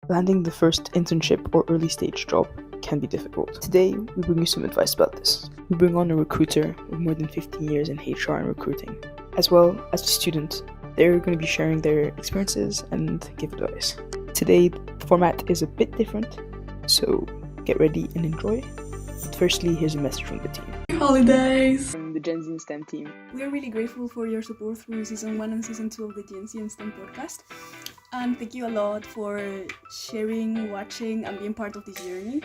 Landing the first internship or early stage job can be difficult. Today, we bring you some advice about this. We bring on a recruiter with more than 15 years in HR and recruiting, as well as a student. They're going to be sharing their experiences and give advice. Today, the format is a bit different, so get ready and enjoy. But firstly, here's a message from the team. Holidays! From the Gen Z and STEM team. We are really grateful for your support through Season 1 and Season 2 of the Gen Z and STEM podcast. And thank you a lot for sharing, watching, and being part of this journey.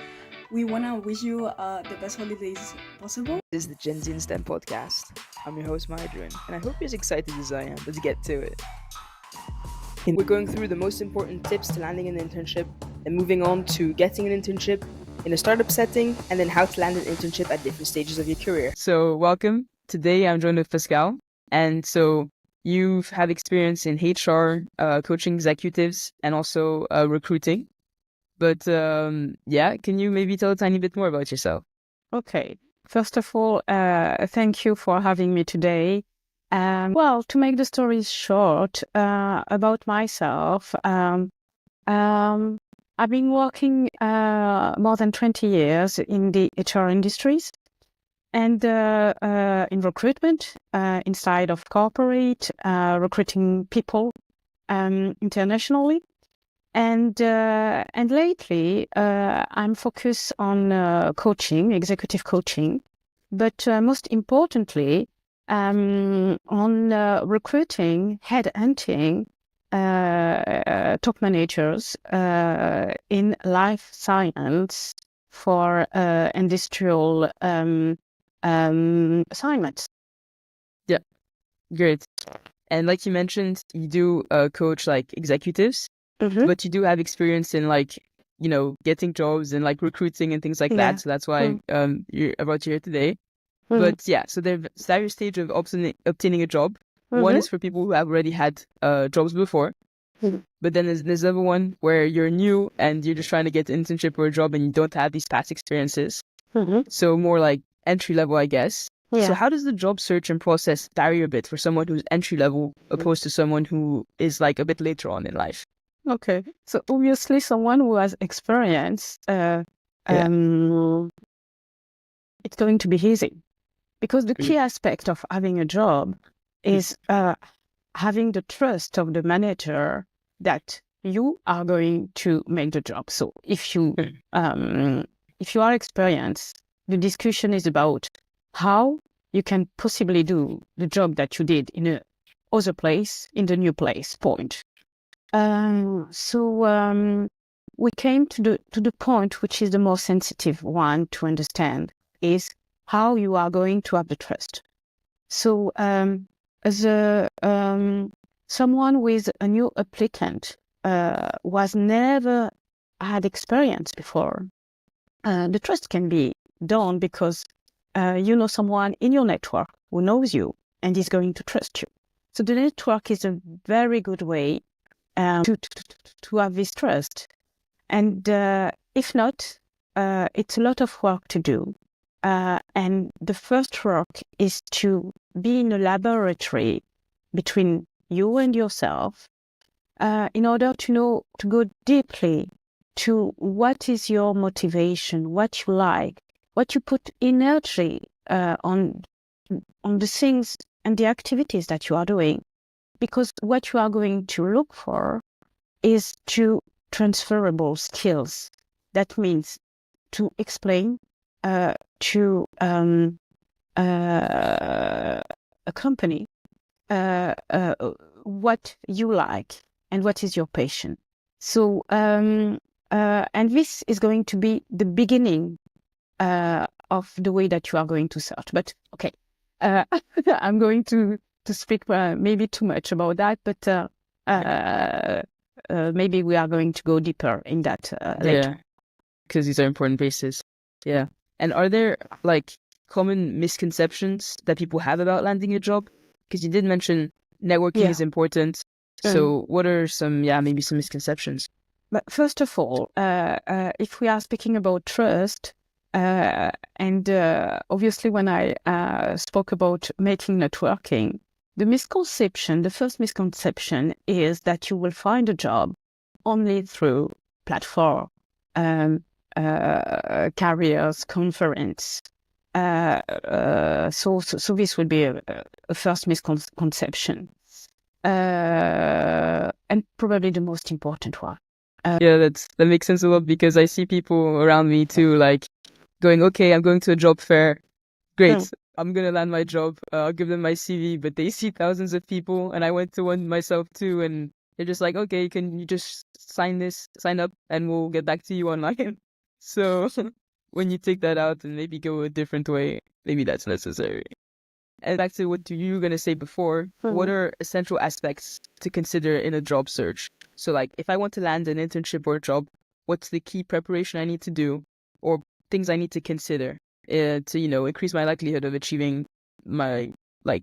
We want to wish you the best holidays possible. This is the Gen Z and STEM podcast. I'm your host, Maidrin, and I hope you're as excited as I am. Let's get to it. We're going through the most important tips to landing an internship, and moving on to getting an internship in a startup setting, and then how to land an internship at different stages of your career. So welcome. Today I'm joined with Pascale. And so you have experience in HR, coaching executives, and also recruiting. But can you maybe tell a tiny bit more about yourself? Okay. First of all, thank you for having me today. To make the story short, about myself, I've been working more than 20 years in the HR industries and in recruitment inside of corporate, recruiting people internationally. And lately, I'm focused on coaching, executive coaching, but most importantly, on recruiting, headhunting top managers in life science for industrial assignments. Yeah, great. And like you mentioned, you do coach like executives. Mm-hmm. But you do have experience in getting jobs and like recruiting and things like that. So that's why you're about here today. Mm-hmm. But yeah, so there's various stages of obtaining a job. Mm-hmm. One is for people who have already had jobs before. Mm-hmm. But then there's another one where you're new and you're just trying to get an internship or a job and you don't have these past experiences. Mm-hmm. So more like entry level, I guess. Yeah. So how does the job search and process vary a bit for someone who's entry level opposed to someone who is like a bit later on in life? Okay, so obviously someone who has experience, it's going to be easy, because the key aspect of having a job is having the trust of the manager that you are going to make the job. So if you are experienced, the discussion is about how you can possibly do the job that you did in a other place, in the new place, point. We came to the point which is the most sensitive one to understand, is how you are going to have the trust. So as someone with a new applicant was never had experience before, the trust can be done because you know someone in your network who knows you and is going to trust you. So the network is a very good way to have this trust. And if not, it's a lot of work to do. And the first work is to be in a laboratory between you and yourself in order to go deeply to what is your motivation, what you like, what you put energy on the things and the activities that you are doing. Because what you are going to look for is transferable skills. That means to explain to a company what you like and what is your passion. So, and this is going to be the beginning of the way that you are going to search. But okay, I'm going to speak maybe too much about that, but maybe we are going to go deeper in that later. Yeah, because these are important bases. Yeah. And are there like common misconceptions that people have about landing a job? Because you did mention networking is important. So what are maybe some misconceptions? But first of all, if we are speaking about trust, and obviously when I spoke about making networking, the first misconception is that you will find a job only through platform, careers conference. So this would be a first misconception, and probably the most important one. Yeah, that makes sense a lot, because I see people around me too, like going, okay, I'm going to a job fair. Great, I'm gonna land my job. I'll give them my CV, but they see thousands of people, and I went to one myself too, and they're just like, okay, can you just sign up, and we'll get back to you online. So when you take that out and maybe go a different way, maybe that's necessary. And back to what you were gonna say before, what are essential aspects to consider in a job search? So like, if I want to land an internship or a job, what's the key preparation I need to do, or things I need to consider to, increase my likelihood of achieving my, like,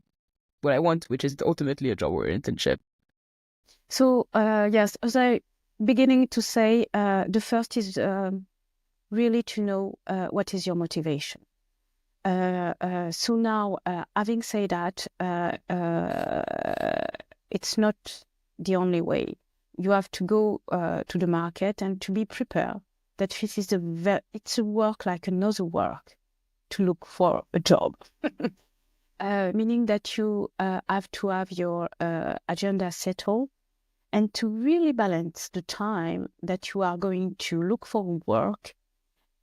what I want, which is ultimately a job or internship? So yes, as I beginning to say, the first is really to know what is your motivation. So now, having said that, it's not the only way. You have to go to the market and to be prepared that this is it's a work like another work to look for a job. Meaning that you have to have your agenda settled and to really balance the time that you are going to look for work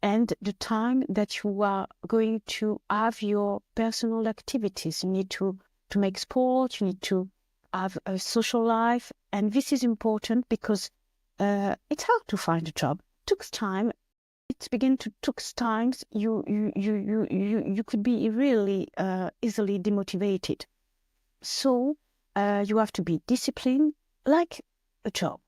and the time that you are going to have your personal activities. You need to make sport, you need to have a social life. And this is important because it's hard to find a job. It took time. It began to took times. You could be really easily demotivated. So you have to be disciplined, like a job,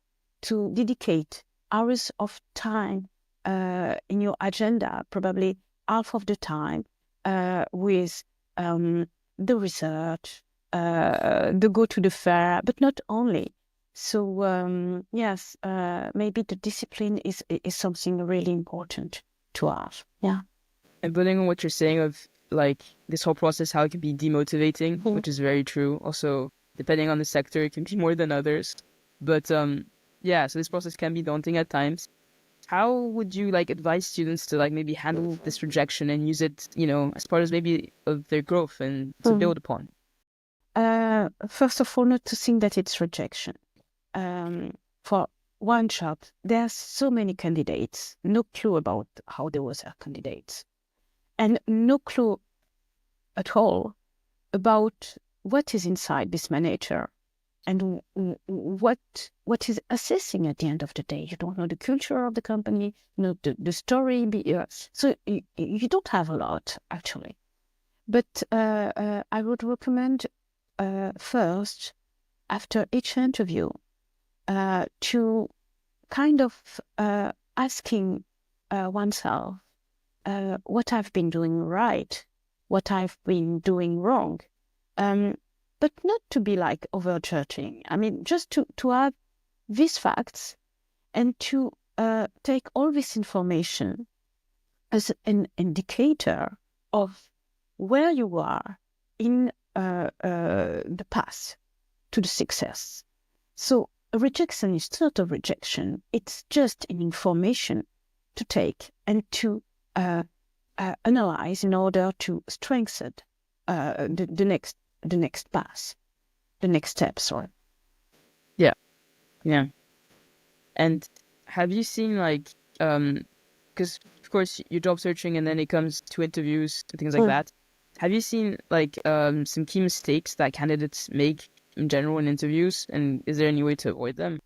to dedicate hours of time in your agenda, probably half of the time with the research, the go to the fair, but not only. So yes, maybe the discipline is something really important to have. Yeah. And building on what you're saying of like this whole process, how it can be demotivating, which is very true. Also, depending on the sector, it can be more than others. But yeah, so this process can be daunting at times. How would you like advise students to like maybe handle this rejection and use it, as part of maybe of their growth and to build upon? First of all, not to think that it's rejection. For one job, there's so many candidates, no clue about how there was a candidates, and no clue at all about what is inside this manager and what is assessing at the end of the day. You don't know the culture of the company, the story. So you don't have a lot, actually. But I would recommend first, after each interview, to kind of asking oneself what I've been doing right, what I've been doing wrong, but not to be like over-judging. I mean, just to have these facts and to take all this information as an indicator of where you are in the path to the success. So a rejection is not a rejection. It's just an information to take and to analyze in order to strengthen the next path, the next step. Sorry. Yeah. And have you seen like, because of course you're job searching and then it comes to interviews and things like that. Have you seen like some key mistakes that candidates make in general in interviews, and is there any way to avoid them?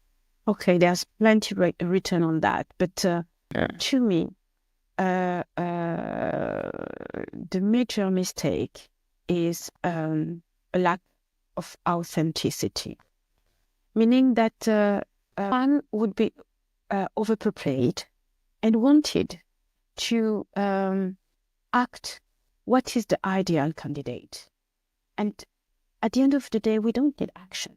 Okay, there's plenty written on that, but to me, the major mistake is a lack of authenticity, meaning that one would be overprepared and wanted to act what is the ideal candidate. And at the end of the day, we don't need action.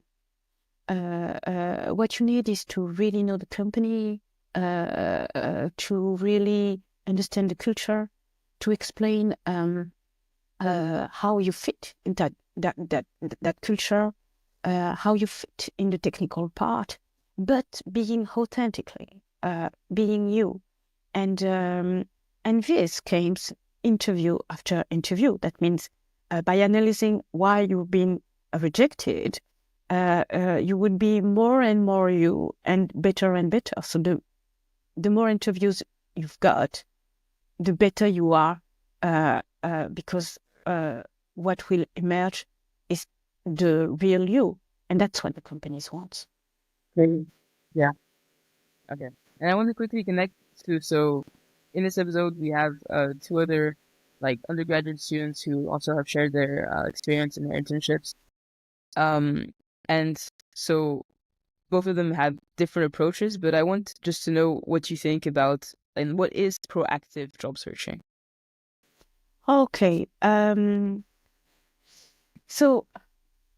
What you need is to really know the company, to really understand the culture, to explain how you fit in that culture, how you fit in the technical part, but being authentically being you. And this came interview after interview. That means by analyzing why you've been rejected, you would be more and more you and better. So the more interviews you've got, the better you are, because what will emerge is the real you. And that's what the companies want. Great. Yeah. Okay. And I want to quickly connect to, so in this episode, we have two other like undergraduate students who also have shared their experience in their internships. And so both of them have different approaches, but I want just to know what you think about and what is proactive job searching. Okay. So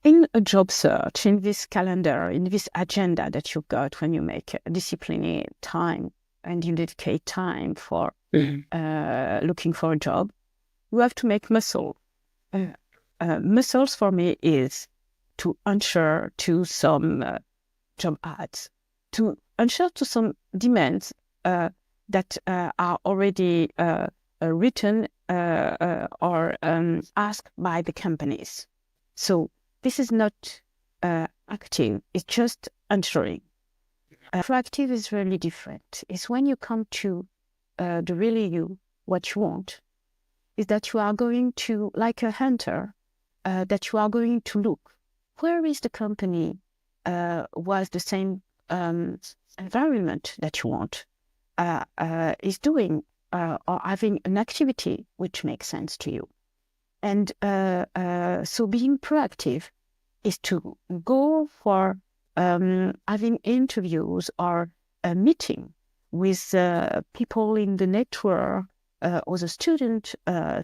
in a job search, in this calendar, in this agenda that you got when you make a disciplined time and you dedicate time for looking for a job, you have to make muscle. Muscles for me is to answer to some job ads, to answer to some demands that are already written or asked by the companies. So this is not active, it's just answering. Proactive is really different. It's when you come to the really you, what you want, is that you are going to, like a hunter, that you are going to look. Where is the company was the same environment that you want, is doing or having an activity which makes sense to you. And so being proactive is to go for having interviews or a meeting with people in the network, or the student,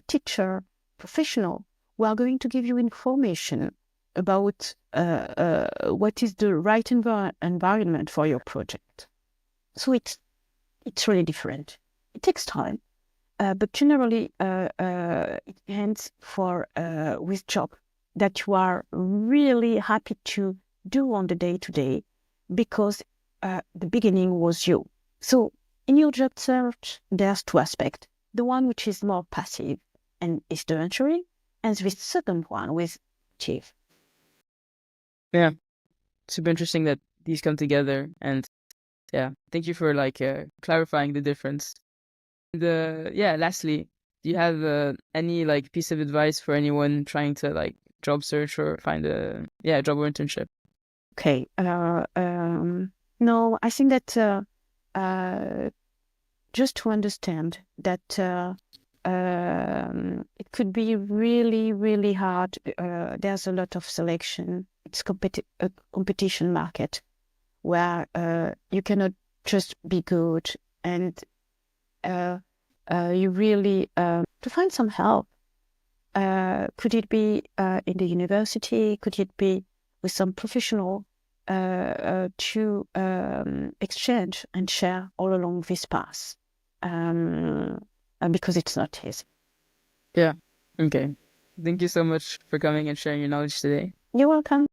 teacher, professional, who are going to give you information about what is the right environment for your project. So it's really different. It takes time, but generally it ends for with job that you are really happy to do on the day-to-day, because the beginning was you. So in your job search, there's two aspects. The one which is more passive and is the answering, and the second one with active. Yeah, super interesting that these come together, and yeah, thank you for like clarifying the difference. Yeah, lastly, do you have any like piece of advice for anyone trying to like job search or find a job or internship? Okay. No, I think that just to understand that it could be really, really hard. There's a lot of selection. It's a competition market where you cannot just be good, and you really to find some help. Could it be in the university? Could it be with some professional to exchange and share all along this path? Because it's not easy. Yeah. Okay. Thank you so much for coming and sharing your knowledge today. You're welcome.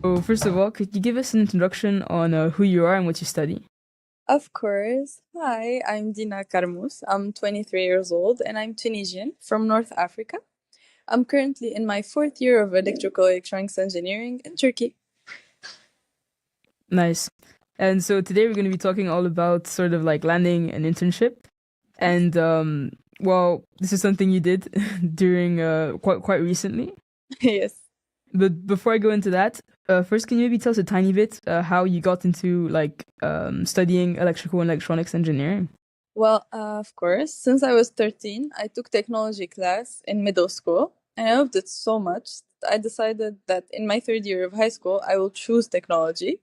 So first of all, could you give us an introduction on who you are and what you study? Of course. Hi, I'm Dina Karmous. I'm 23 years old and I'm Tunisian from North Africa. I'm currently in my fourth year of electrical electronics engineering in Turkey. Nice. And so today we're going to be talking all about sort of like landing an internship. And well, this is something you did during quite recently. Yes. But before I go into that, first, can you maybe tell us a tiny bit how you got into like studying electrical and electronics engineering? Well, of course, since I was 13, I took technology class in middle school and I loved it so much that I decided that in my third year of high school, I will choose technology.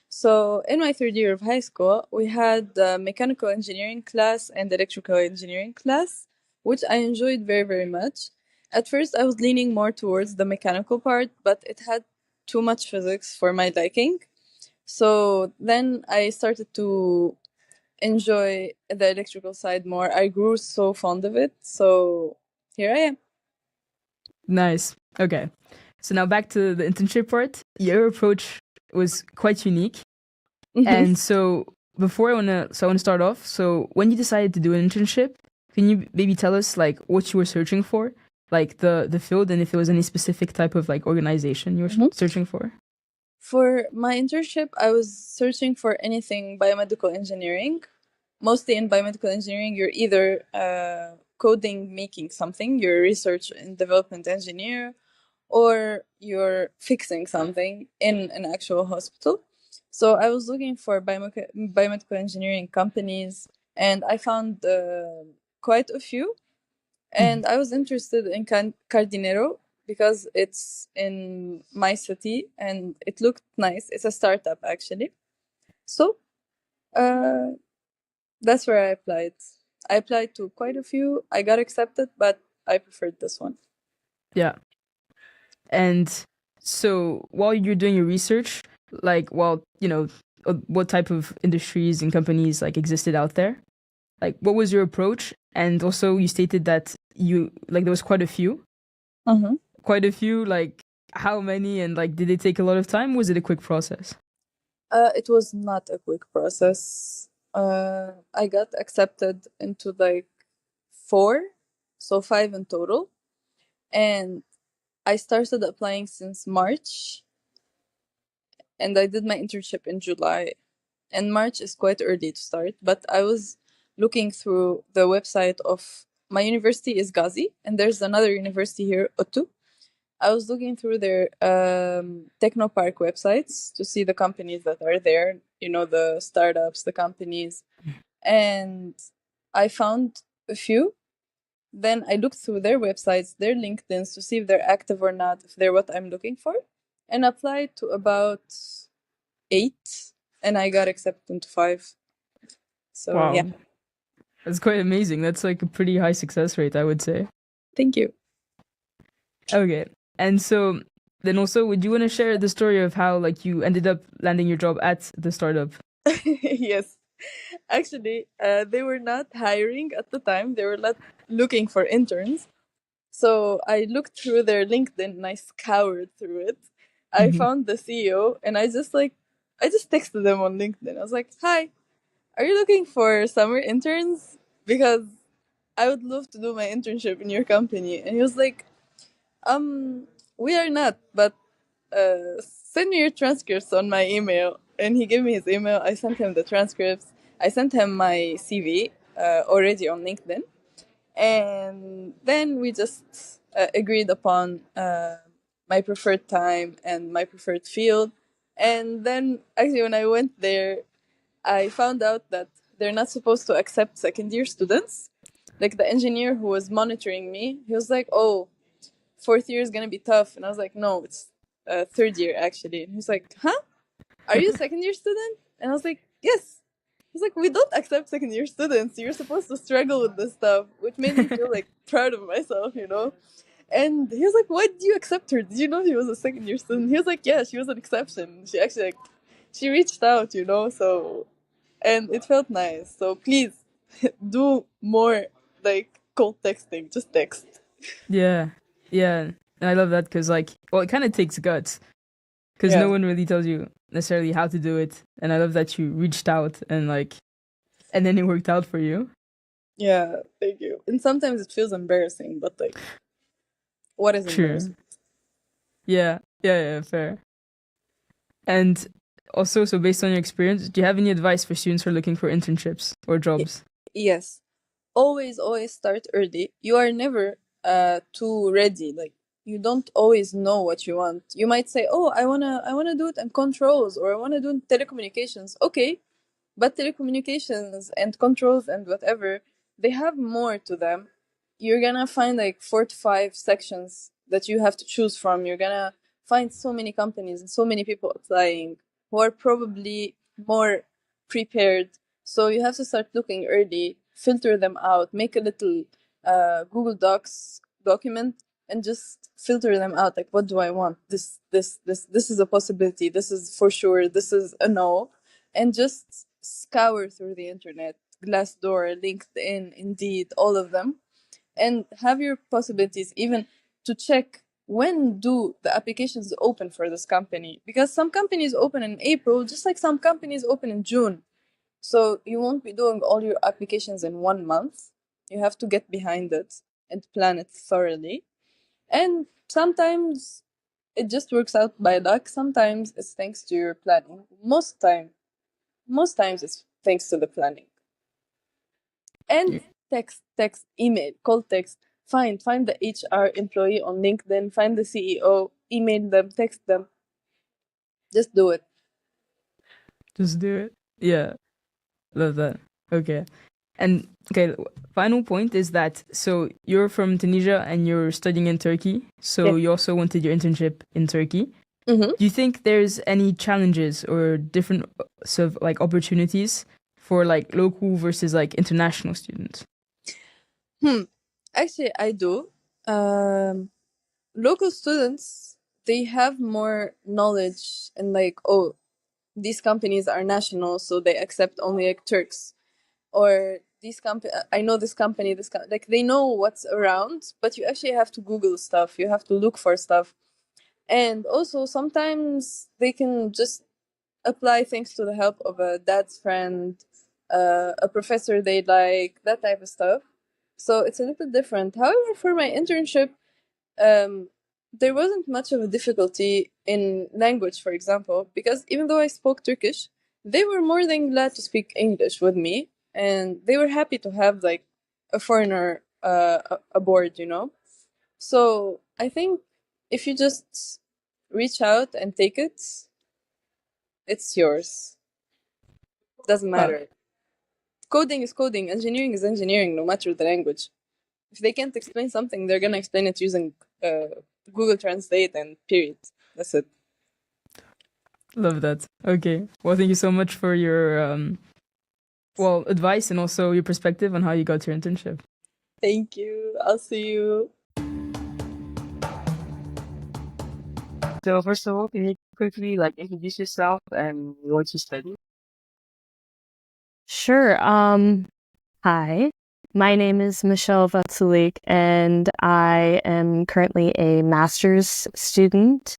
So in my third year of high school, we had the mechanical engineering class and electrical engineering class, which I enjoyed very, very much. At first, I was leaning more towards the mechanical part, but it had too much physics for my liking. So then I started to enjoy the electrical side more. I grew so fond of it. So here I am. Nice. Okay. So now back to the internship part. Your approach was quite unique. And so before I wanna start off. So when you decided to do an internship, can you maybe tell us like what you were searching for, like the field, and if there was any specific type of like organization you were searching for? For my internship, I was searching for anything biomedical engineering. Mostly in biomedical engineering, you're either coding, making something, you're a research and development engineer, or you're fixing something in an actual hospital. So I was looking for biomedical engineering companies, and I found quite a few. And I was interested in Cardinero because it's in my city and it looked nice. It's a startup actually. So uh, that's where I applied. I applied to quite a few. I got accepted, but I preferred this one. Yeah. And so while you're doing your research, like what type of industries and companies like existed out there? Like what was your approach? And also you stated that you like there was quite a few. Quite a few, like how many, and like did it take a lot of time? Was it a quick process? It was not a quick process. I got accepted into like 4, so 5 in total. And I started applying since March, and I did my internship in July. And March is quite early to start, but I was looking through the website of my university is Gazi, and there's another university here, Otu. I was looking through their Technopark websites to see the companies that are there, the startups, the companies. And I found a few. Then I looked through their websites, their LinkedIns to see if they're active or not, if they're what I'm looking for, and applied to about 8, and I got accepted into 5. So Wow. yeah, That's quite amazing. That's like a pretty high success rate, I would say. thank you. Okay. And so then also, would you want to share the story of how like you ended up landing your job at the startup? Yes. Actually, they were not hiring at the time. They were not looking for interns. So I looked through their LinkedIn and I scoured through it. I found the CEO and I just texted them on LinkedIn. I was like, "Hi, are you looking for summer interns? Because I would love to do my internship in your company." And he was like, we are not, but send me your transcripts on my email." And he gave me his email. I sent him the transcripts. I sent him my CV already on LinkedIn. And then we just agreed upon my preferred time and my preferred field. And then actually, when I went there, I found out that they're not supposed to accept second year students. Like the engineer who was monitoring me, he was like, "Oh, fourth year is gonna be tough," and I was like, "No, it's third year actually." And he's like, "Huh? Are you a second year student?" And I was like, "Yes." He's like, "We don't accept second year students. You're supposed to struggle with this stuff," which made me feel like proud of myself. And he was like, "Why did you accept her? Did you know she was a second year student?" He was like, "Yeah, she was an exception. She actually she reached out. So, and it felt nice. So please do more like cold texting. Just text." Yeah. Yeah. And I love that because like, well, it kind of takes guts because Yeah. no one really tells you necessarily how to do it. And I love that you reached out and like, and then it worked out for you. Yeah, thank you. And sometimes it feels embarrassing, but like, what is True. embarrassing? Yeah. Yeah. Yeah. Fair. And also, so based on your experience, do you have any advice for students who are looking for internships or jobs? Yes. Always, always start early. You are never too ready. Like you don't always know what you want. You might say, "Oh, I wanna do it in controls, or I wanna do in telecommunications." Okay, but telecommunications and controls and whatever, they have more to them. You're gonna find like 4 to 5 sections that you have to choose from. You're gonna find so many companies and so many people applying who are probably more prepared. So you have to start looking early, filter them out, make a little Google Docs document, and just filter them out. Like, what do I want? This is a possibility. This is for sure. This is a no. And just scour through the internet, Glassdoor, LinkedIn, Indeed, all of them, and have your possibilities even to check when do the applications open for this company? Because some companies open in April, just like some companies open in June. So you won't be doing all your applications in 1 month. You have to get behind it and plan it thoroughly. And sometimes it just works out by luck. Sometimes it's thanks to your planning. Most times it's thanks to the planning. And text, email, call, text. Find the HR employee on LinkedIn. Find the CEO. Email them. Text them. Just do it. Just do it. Yeah, love that. Okay. And okay, final point is that so you're from Tunisia and you're studying in Turkey. So Yeah. you also wanted your internship in Turkey. Mm-hmm. Do you think there's any challenges or different sort of like opportunities for like local versus like international students? Actually, I do. Local students, they have more knowledge and like, oh, these companies are national, so they accept only like Turks. Or these company, I know this company, like they know what's around, but you actually have to Google stuff. You have to look for stuff, and also sometimes they can just apply thanks to the help of a dad's friend, a professor they like, that type of stuff. So it's a little different. However, for my internship, um, there wasn't much of a difficulty in language, for example, because even though I spoke Turkish, they were more than glad to speak English with me, and they were happy to have like a foreigner aboard, you know. So I think if you just reach out and take it, it's yours. Doesn't Wow, matter. Coding is coding. Engineering is engineering, no matter the language. If they can't explain something, they're gonna explain it using Google Translate and period. That's it. love that. Okay. Well, thank you so much for your advice and also your perspective on how you got your internship. Thank you. I'll see you. So first of all, can you quickly like introduce yourself and what you study? Sure. Hi. My name is Michelle Vaculik, and I am currently a master's student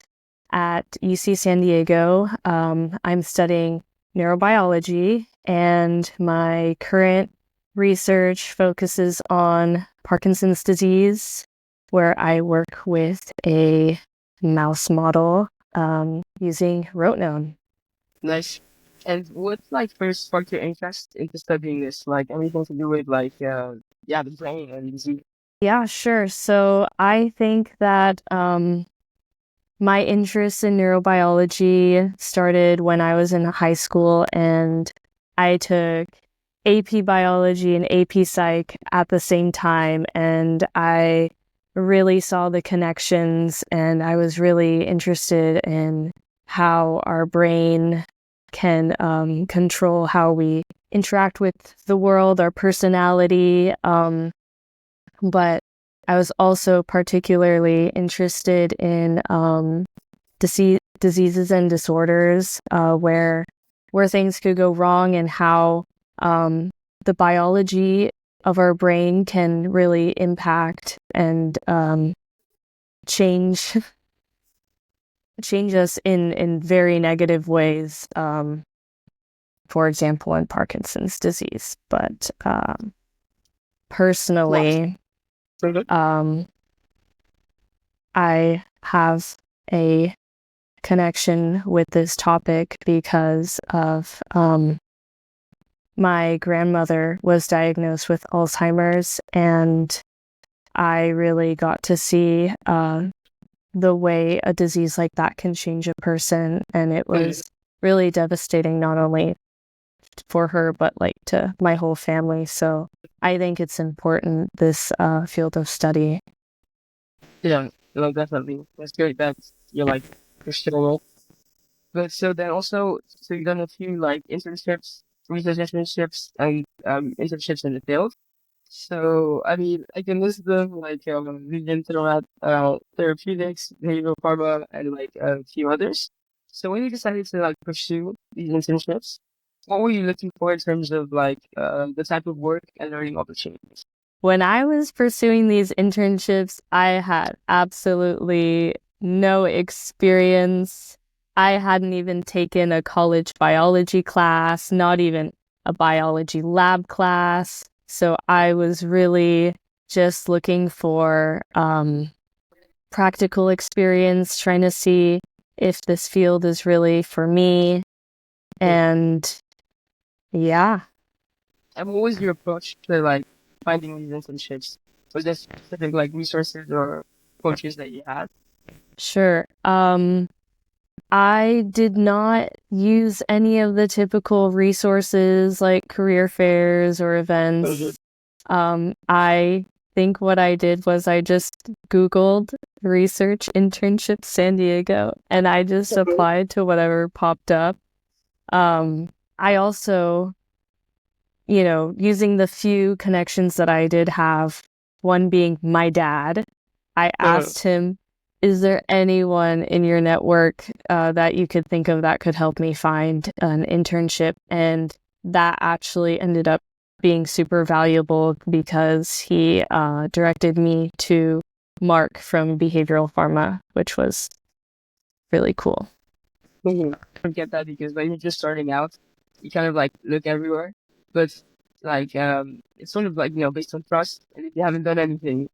at UC San Diego. I'm studying neurobiology, and my current research focuses on Parkinson's disease, where I work with a mouse model using rotenone. Nice. And what like first sparked your interest into studying this? Like anything to do with like yeah, the brain and disease? Yeah, sure. So I think that my interest in neurobiology started when I was in high school, and I took AP biology and AP psych at the same time, and I really saw the connections, and I was really interested in how our brain can control how we interact with the world, our personality. But I was also particularly interested in diseases and disorders where things could go wrong, and how the biology of our brain can really impact and change us in very negative ways. For example, in Parkinson's disease. But personally, I have a connection with this topic because of my grandmother was diagnosed with Alzheimer's, and I really got to see the way a disease like that can change a person, and it was really devastating, not only for her but like to my whole family. So I think it's important, this field of study. Yeah, no, definitely. That's great that you're like pursuing it. But so then also, so you've done a few like internships, research internships, and internships in the field. So I mean, I can list them like vegan therapeutics, behavioral pharma, and like a few others. So when you decided to like pursue these internships, what were you looking for in terms of like the type of work and learning opportunities? when I was pursuing these internships, I had absolutely no experience. I hadn't even taken a college biology class, not even a biology lab class. So I was really just looking for practical experience, trying to see if this field is really for me. And yeah. And what was your approach to like finding these internships? Was there specific like resources or coaches that you had? Sure. I did not use any of the typical resources like career fairs or events. I think what I did was I just Googled research internships San Diego and I just applied to whatever popped up. I also, using the few connections that I did have, one being my dad, I asked him, is there anyone in your network that you could think of that could help me find an internship? And that actually ended up being super valuable because he directed me to Mark from Behavioral Pharma, which was really cool. I get that because when you're just starting out, you kind of like look everywhere, but like it's sort of like based on trust, and if you haven't done anything,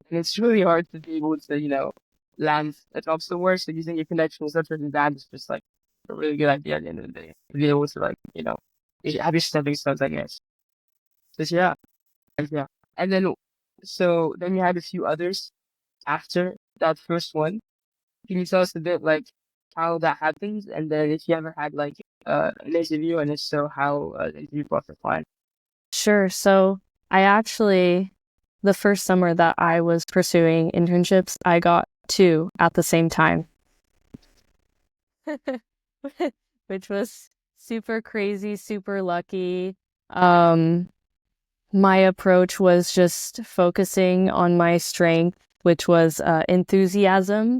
and it's really hard to be able to land a job somewhere. So using your connections, such as that, is just like a really good idea at the end of the day. To be able to like you have your stepping stones, I guess. So yeah, and then you had a few others after that first one. Can you tell us a bit like how that happens, and then if you ever had like an interview, and if so, how the interview process went? Sure. So I actually, the first summer that I was pursuing internships, I got 2 at the same time, which was super crazy, super lucky. My approach was just focusing on my strength, which was enthusiasm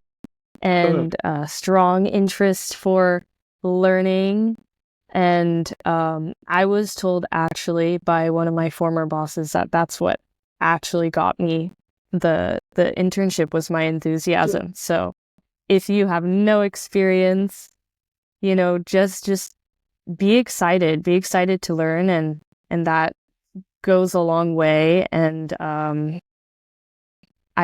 and strong interest for learning. And I was told actually by one of my former bosses that that's what actually got me the internship was my enthusiasm. So if you have no experience, just be excited to learn, and that goes a long way. And I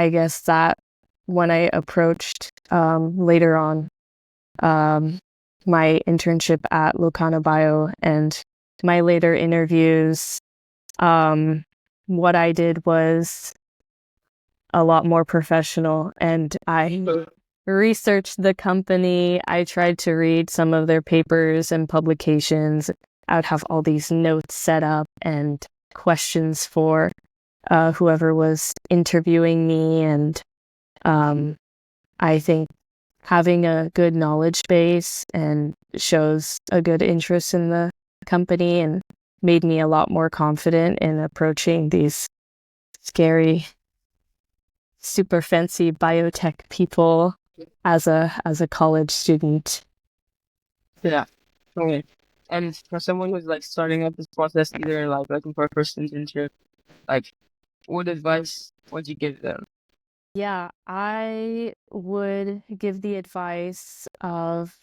guess that when I approached later on my internship at Locana Bio and my later interviews, what I did was a lot more professional, and I researched the company. I tried to read some of their papers and publications. I would have all these notes set up and questions for whoever was interviewing me. And I think having a good knowledge base and shows a good interest in the company and made me a lot more confident in approaching these scary, super fancy biotech people as a college student. Yeah. Okay. And for someone who's like starting up this process, either like looking for a first internship, like what advice would you give them? Yeah, I would give the advice of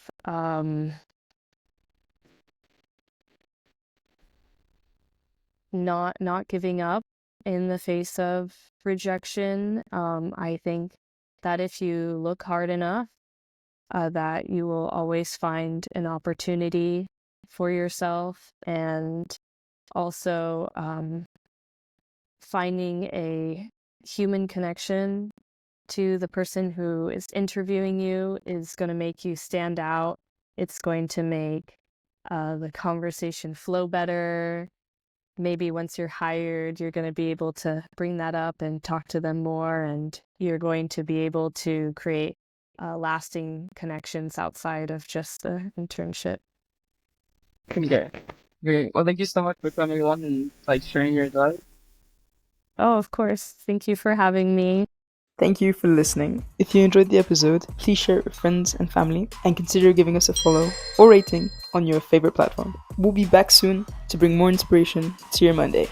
not giving up in the face of rejection. I think that if you look hard enough, that you will always find an opportunity for yourself, and also finding a human connection to the person who is interviewing you is going to make you stand out. It's going to make the conversation flow better. Maybe once you're hired, you're going to be able to bring that up and talk to them more, and you're going to be able to create lasting connections outside of just the internship. Okay. Great. Well, thank you so much for coming on and like sharing your advice. Oh, of course. Thank you for having me. Thank you for listening. If you enjoyed the episode, please share it with friends and family, and consider giving us a follow or rating on your favorite platform. We'll be back soon to bring more inspiration to your Monday.